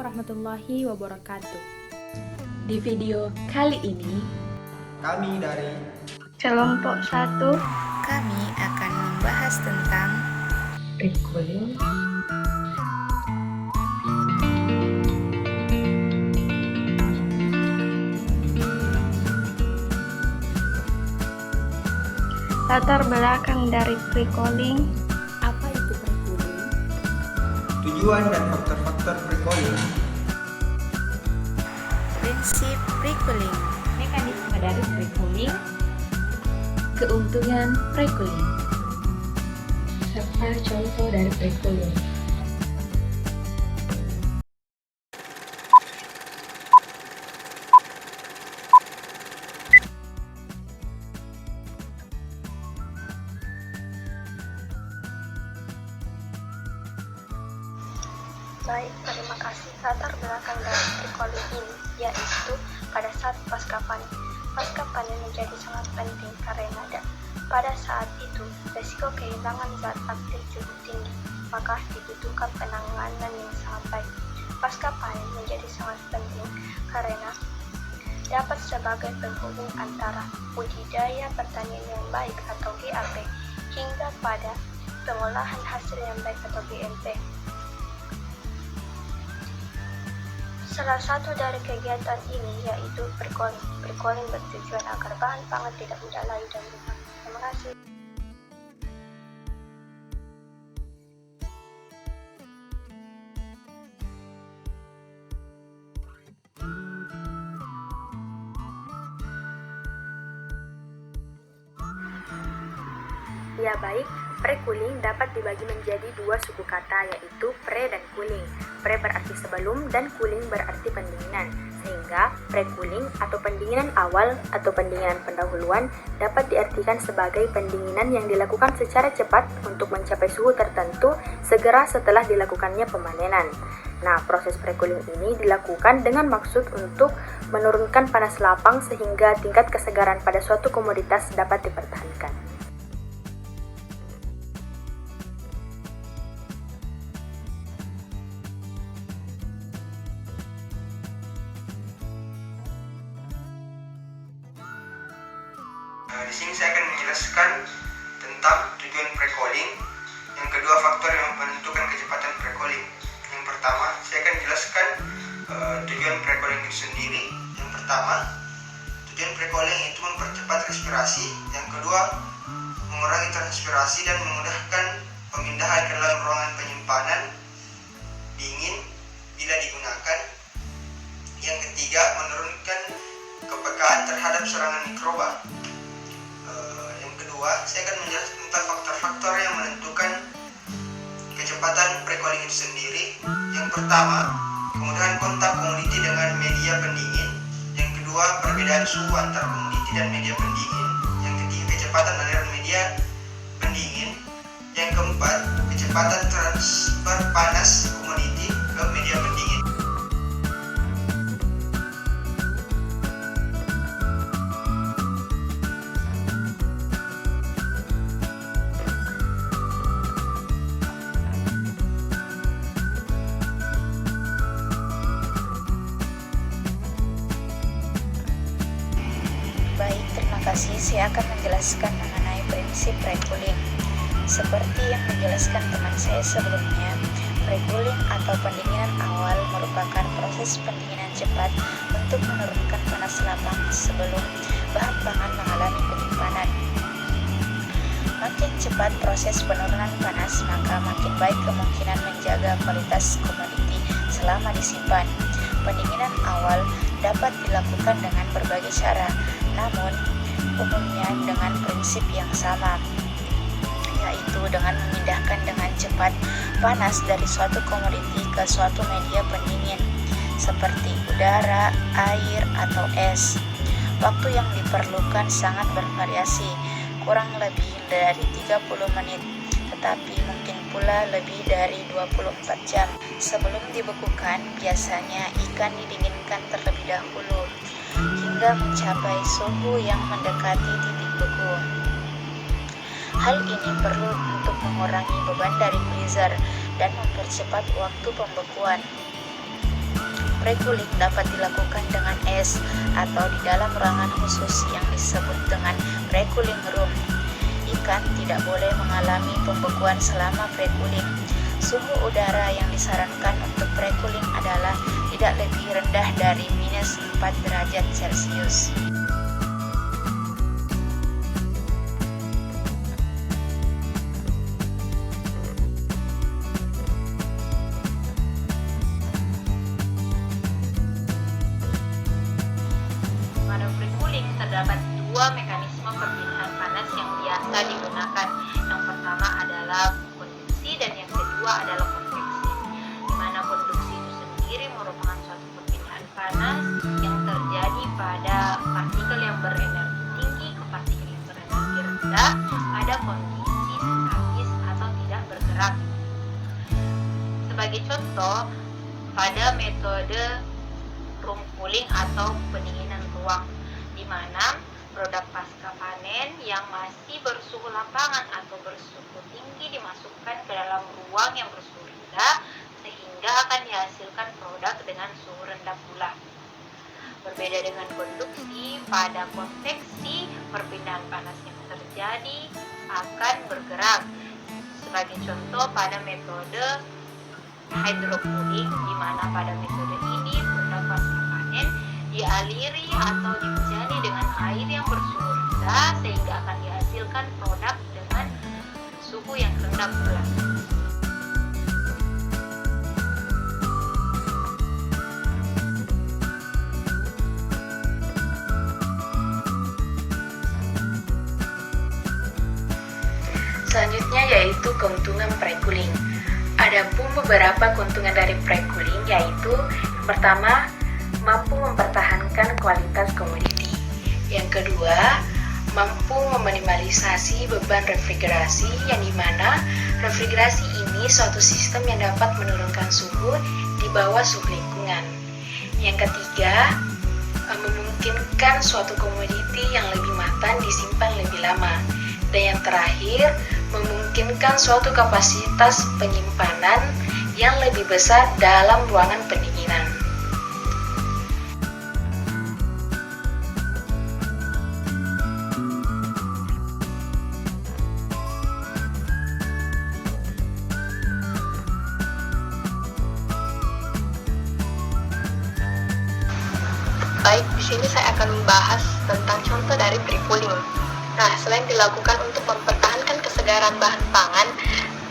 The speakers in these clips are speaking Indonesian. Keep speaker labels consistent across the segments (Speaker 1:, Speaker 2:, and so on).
Speaker 1: warahmatullahi wabarakatuh.
Speaker 2: Di video kali ini,
Speaker 3: kami dari
Speaker 4: kelompok 1
Speaker 5: kami akan membahas tentang
Speaker 2: pre-cooling,
Speaker 4: latar belakang dari pre-cooling,
Speaker 1: Apa itu pre-cooling?
Speaker 3: tujuan dan faktor-faktor pre-cooling,
Speaker 5: prinsip pre-cooling,
Speaker 2: mekanisme dari pre-cooling, keuntungan pre-cooling, serta contoh dari pre-cooling.
Speaker 4: Baik, terima kasih. Latar belakang dari pre-cooling ini yaitu pada saat pasca panen. Pasca panen menjadi sangat penting karena pada saat itu resiko kehilangan zat aktif cukup tinggi, maka dibutuhkan penanganan yang sangat baik. Pasca panen menjadi sangat penting karena dapat sebagai penghubung antara budidaya pertanian yang baik atau GAP hingga pada pengolahan hasil yang baik atau BMP. Salah satu dari kegiatan ini yaitu pre-cooling. Pre-cooling bertujuan agar bahan pangan tidak mudah layu dan rusak. Terima kasih.
Speaker 6: Ya baik, pre-cooling dapat dibagi menjadi dua suku kata yaitu pre dan cooling. Pre berarti sebelum dan cooling berarti pendinginan. Sehingga pre-cooling atau pendinginan awal atau pendinginan pendahuluan dapat diartikan sebagai pendinginan yang dilakukan secara cepat untuk mencapai suhu tertentu segera setelah dilakukannya pemanenan. Nah, proses pre-cooling ini dilakukan dengan maksud untuk menurunkan panas lapang sehingga tingkat kesegaran pada suatu komoditas dapat dipertahankan.
Speaker 3: Di sini saya akan menjelaskan tentang tujuan pre-cooling. Yang kedua, faktor yang menentukan kecepatan pre-cooling. Yang pertama, saya akan jelaskan tujuan pre-cooling itu sendiri. Yang pertama, tujuan pre-cooling itu mempercepat respirasi. Yang kedua, mengurangi transpirasi dan memudahkan pemindahan ke dalam ruangan penyimpanan dingin bila digunakan. Yang ketiga, menurunkan kepekaan terhadap serangan mikroba. Saya akan menjelaskan tentang faktor-faktor yang menentukan kecepatan pre-cooling itu sendiri. Yang pertama, kemudahan kontak komoditi dengan media pendingin. Yang kedua, perbedaan suhu antar komoditi dan media pendingin. Yang ketiga, kecepatan aliran media pendingin. Yang keempat, kecepatan transfer panas komoditi ke media pendingin.
Speaker 5: Baik, terima kasih. Saya akan menjelaskan mengenai prinsip pre-cooling. Seperti yang menjelaskan teman saya sebelumnya, pre-cooling atau pendinginan awal merupakan proses pendinginan cepat untuk menurunkan panas lapang sebelum bahan pangan mengalami penyimpanan. Makin cepat proses penurunan panas, maka makin baik kemungkinan menjaga kualitas komoditi selama disimpan. Pendinginan awal dapat dilakukan dengan berbagai cara, namun umumnya dengan prinsip yang sama, yaitu dengan memindahkan dengan cepat panas dari suatu komoditi ke suatu media pendingin seperti udara, air, atau es. Waktu yang diperlukan sangat bervariasi, kurang lebih dari 30 menit, tetapi mungkin pula lebih dari 24 jam. Sebelum dibekukan, biasanya ikan didinginkan terlebih dahulu hingga mencapai suhu yang mendekati titik beku. Hal ini perlu untuk mengurangi beban dari freezer dan mempercepat waktu pembekuan. Pre-cooling dapat dilakukan dengan es atau di dalam ruangan khusus yang disebut dengan pre-cooling room. Ikan tidak boleh mengalami pembekuan selama pre-cooling. Suhu udara yang disarankan untuk pre-cooling adalah tidak lebih rendah dari minus 4 derajat Celcius. Pada pre-cooling terdapat dua mekanisme perpindahan panas yang biasa digunakan. Yang pertama adalah konduksi dan yang kedua adalah konveksi. Di mana konduksi itu sendiri merupakan suatu perpindahan panas yang terjadi pada partikel yang berenergi tinggi ke partikel yang berenergi rendah pada kondisi statis atau tidak bergerak. Sebagai contoh, pada metode room cooling atau pendinginan ruang, di mana produk pasca panen yang masih bersuhu lapangan atau bersuhu tinggi dimasukkan ke dalam ruang yang bersuhu rendah sehingga akan dihasilkan produk dengan suhu rendah pula. Berbeda dengan konduksi, pada konveksi perpindahan panas yang terjadi akan bergerak. Sebagai contoh pada metode hydrocooling, di mana pada metode ini produk pasca panen dialiri atau dihujani dengan air yang bersuhu rendah sehingga akan dihasilkan produk dengan suhu yang rendah pula.
Speaker 2: Selanjutnya yaitu keuntungan pre-cooling. Adapun beberapa keuntungan dari pre-cooling yaitu yang pertama, mampu mempertahankan kualitas komoditi. Yang kedua, mampu meminimalisasi beban refrigerasi yang dimana refrigerasi ini suatu sistem yang dapat menurunkan suhu di bawah suhu lingkungan. Yang ketiga, memungkinkan suatu komoditi yang lebih matang disimpan lebih lama. Dan yang terakhir, memungkinkan suatu kapasitas penyimpanan yang lebih besar dalam ruangan pendinginan.
Speaker 4: Baik, di sini saya akan membahas tentang contoh dari pre-cooling. Nah, selain dilakukan untuk mempertahankan kesegaran bahan pangan,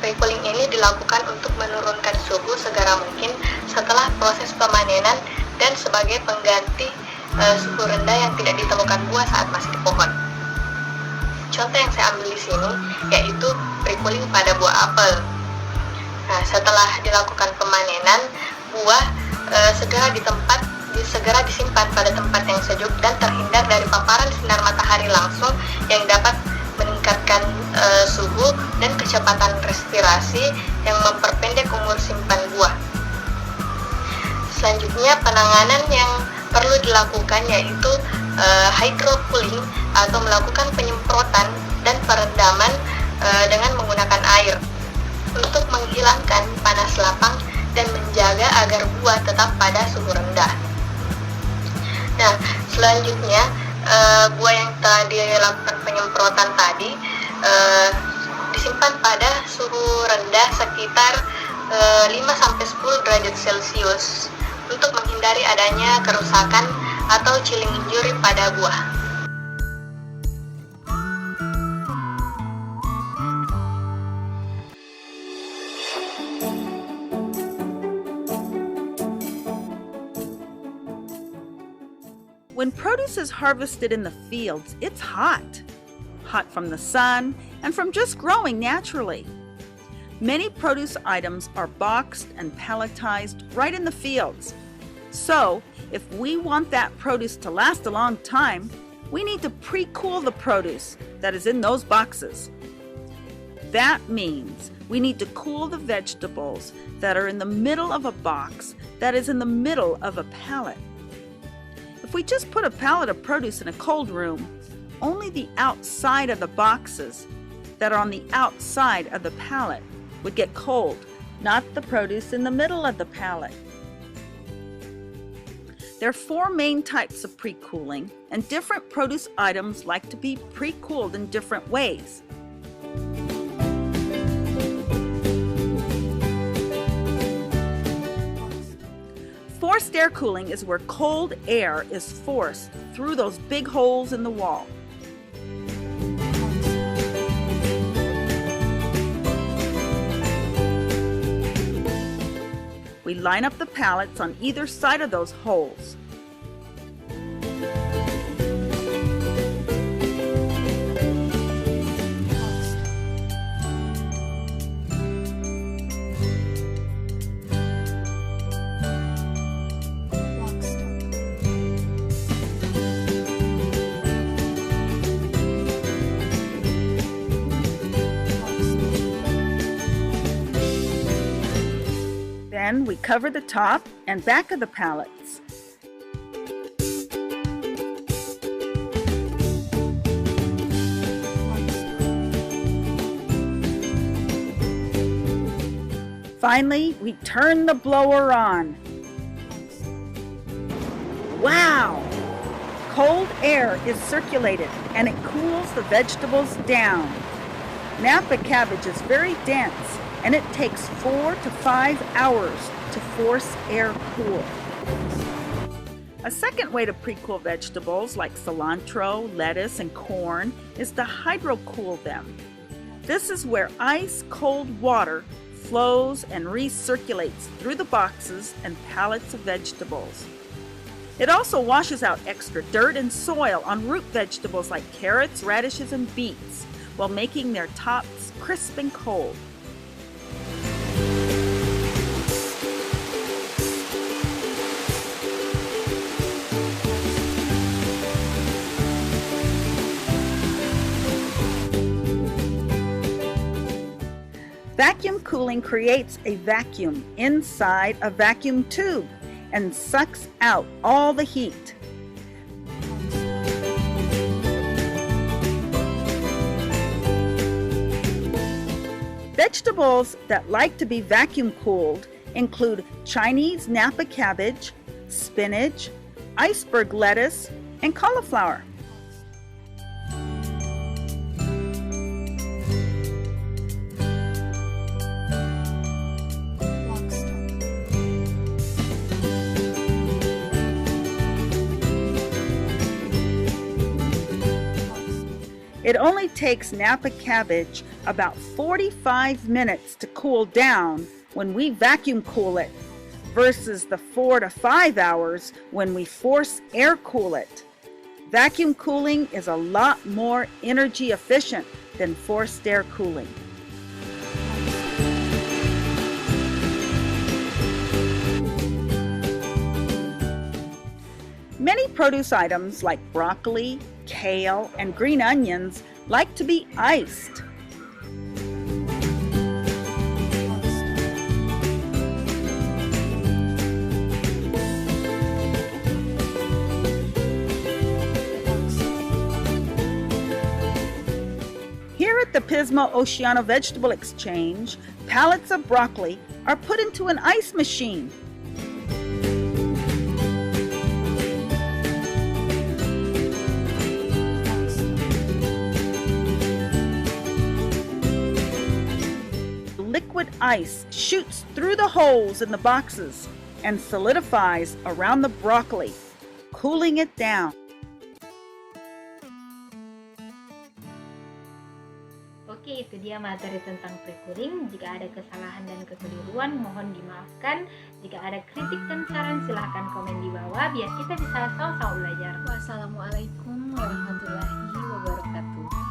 Speaker 4: pre-cooling ini dilakukan untuk menurunkan suhu segera mungkin setelah proses pemanenan dan sebagai pengganti suhu rendah yang tidak ditemukan buah saat masih di pohon. Contoh yang saya ambil di sini yaitu pre-cooling pada buah apel. Nah, setelah dilakukan pemanenan, buah segera disimpan pada tempat yang sejuk dan terhindar dari paparan sinar matahari langsung yang dapat meningkatkan suhu dan kecepatan respirasi yang memperpendek umur simpan buah. Selanjutnya, penanganan yang perlu dilakukan yaitu hydrocooling atau melakukan penyemprotan dan perendaman dengan menggunakan air untuk menghilangkan panas lapang dan menjaga agar buah tetap pada suhu rendah. Nah, selanjutnya buah yang telah dilakukan penyemprotan tadi disimpan pada suhu rendah sekitar 5-10 derajat Celcius untuk menghindari adanya kerusakan atau chilling injury pada buah.
Speaker 7: When produce is harvested in the fields, it's hot. Hot from the sun and from just growing naturally. Many produce items are boxed and palletized right in the fields. So, if we want that produce to last a long time, we need to pre-cool the produce that is in those boxes. That means we need to cool the vegetables that are in the middle of a box that is in the middle of a pallet. If we just put a pallet of produce in a cold room, only the outside of the boxes that are on the outside of the pallet would get cold, not the produce in the middle of the pallet. There are four main types of pre-cooling, and different produce items like to be pre-cooled in different ways. Forced air cooling is where cold air is forced through those big holes in the wall. We line up the pallets on either side of those holes. Then we cover the top and back of the pallets. Finally, we turn the blower on. Wow! Cold air is circulated and it cools the vegetables down. Napa cabbage is very dense and it takes 4 to 5 hours to force air cool. A second way to pre-cool vegetables like cilantro, lettuce, and corn is to hydrocool them. This is where ice cold water flows and recirculates through the boxes and pallets of vegetables. It also washes out extra dirt and soil on root vegetables like carrots, radishes, and beets while making their tops crisp and cold. Vacuum cooling creates a vacuum inside a vacuum tube and sucks out all the heat. Vegetables that like to be vacuum cooled include Chinese Napa cabbage, spinach, iceberg lettuce, and cauliflower. It only takes Napa cabbage about 45 minutes to cool down when we vacuum cool it versus the 4 to 5 hours when we force air cool it. Vacuum cooling is a lot more energy efficient than forced air cooling. Many produce items like broccoli, kale, and green onions like to be iced. Here at the Pismo Oceano Vegetable Exchange, pallets of broccoli are put into an ice machine. Liquid ice shoots through the holes in the boxes and solidifies around the broccoli, cooling it down.
Speaker 8: Oke, itu dia materi tentang pre-cooling. Jika ada kesalahan dan kekeliruan, mohon dimaafkan. Jika ada kritik dan saran, silahkan komen di bawah biar kita bisa sama-sama belajar.
Speaker 1: Wassalamualaikum warahmatullahi wabarakatuh.